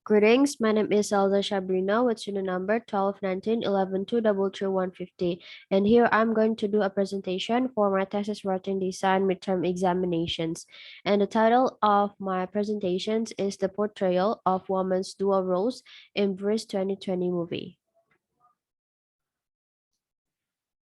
Greetings, my name is Salza Shabrina with student number 12191122335150, and here I'm going to do a presentation for my thesis writing design midterm examinations. And the title of my presentations is The Portrayal of Women's Dual Roles in Bruised 2020 movie.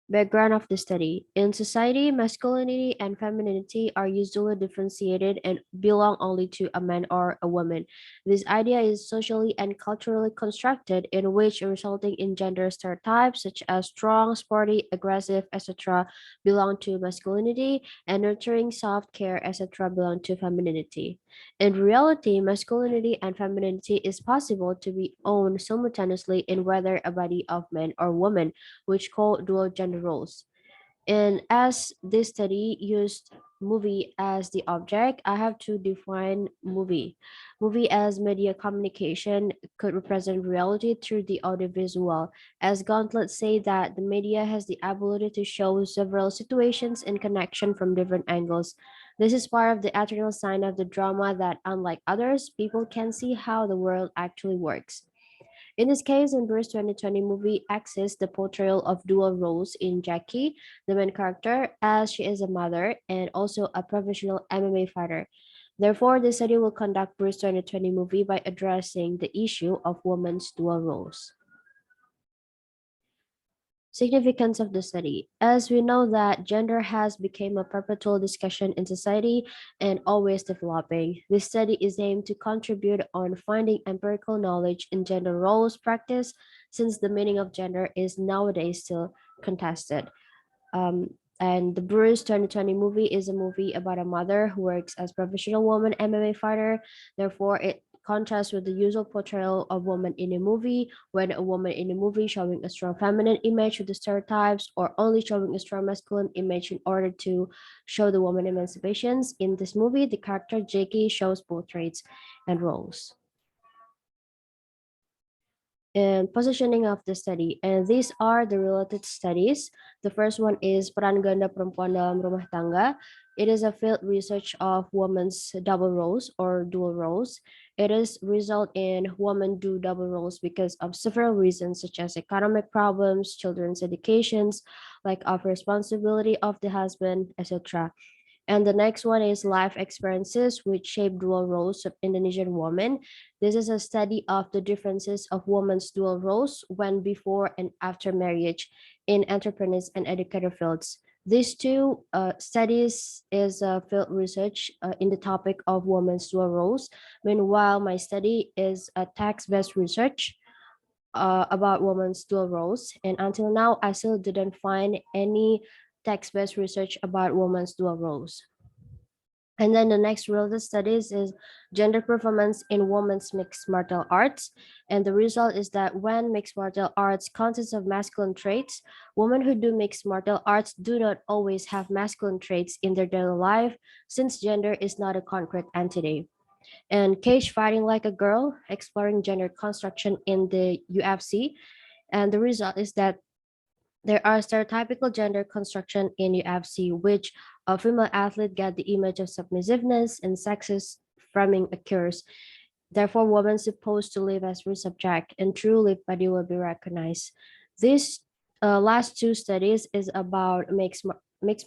Background of the study. In society, masculinity and femininity are usually differentiated and belong only to a man or a woman. This idea is socially and culturally constructed, in which resulting in gender stereotypes such as strong, sporty, aggressive, etc. belong to masculinity, and nurturing, soft, care, etc. belong to femininity. In reality, masculinity and femininity is possible to be owned simultaneously in whether a body of man or woman, which call dual gender roles. And as this study used movie as the object, I have to define movie. Movie as media communication could represent reality through the audiovisual. As gauntlets say that the media has the ability to show several situations in connection from different angles. This is part of the eternal sign of the drama that, unlike others, people can see how the world actually works. In this case, in Bruce 2020 movie access the portrayal of dual roles in Jackie, the main character, as she is a mother and also a professional MMA fighter. Therefore, the study will conduct Bruce 2020 movie by addressing the issue of women's dual roles. Significance of the study. As we know that gender has become a perpetual discussion in society and always developing, this study is aimed to contribute on finding empirical knowledge in gender roles practice, since the meaning of gender is nowadays still contested. And the Bruce 2020 movie is a movie about a mother who works as professional woman MMA fighter. Therefore, it contrasts with the usual portrayal of woman in a movie, when a woman in a movie showing a strong feminine image with the stereotypes, or only showing a strong masculine image in order to show the woman emancipations. In this movie, the character Jakey shows both traits and roles. And positioning of the study. And these are the related studies. The first one is Peran Ganda Perempuan dalam Rumah Tangga. It is a field research of women's double roles or dual roles. It is result in women do double roles because of several reasons such as economic problems, children's educations, like of responsibility of the husband, etc. And the next one is life experiences which shape dual roles of Indonesian women. This is a study of the differences of women's dual roles when before and after marriage in entrepreneurs and educator fields. These two studies is field research in the topic of women's dual roles. Meanwhile, my study is a text-based research about women's dual roles. And until now, I still didn't find any text-based research about women's dual roles. And then the next related studies is gender performance in women's mixed martial arts. And the result is that when mixed martial arts consists of masculine traits, women who do mixed martial arts do not always have masculine traits in their daily life, since gender is not a concrete entity. And Cage Fighting Like a Girl, exploring gender construction in the UFC. And the result is that there are stereotypical gender construction in UFC, which a female athlete get the image of submissiveness and sexist framing occurs. Therefore, women supposed to live as free subject and true live body will be recognized. These last two studies is about mixed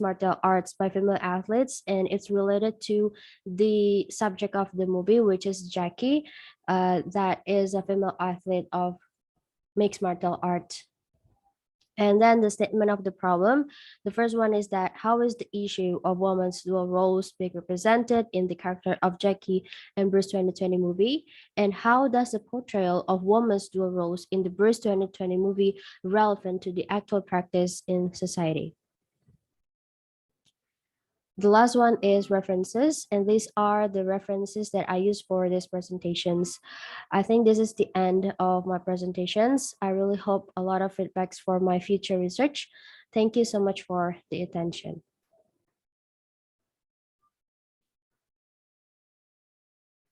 martial arts by female athletes, and it's related to the subject of the movie, which is Jackie, that is a female athlete of mixed martial art. And then the statement of the problem. The first one is that how is the issue of women's dual roles being represented in the character of Jackie and Bruce 2020 movie? And how does the portrayal of women's dual roles in the Bruce 2020 movie relevant to the actual practice in society? The last one is references, and these are the references that I use for these presentations. I think this is the end of my presentations. I really hope a lot of feedbacks for my future research. Thank you so much for the attention.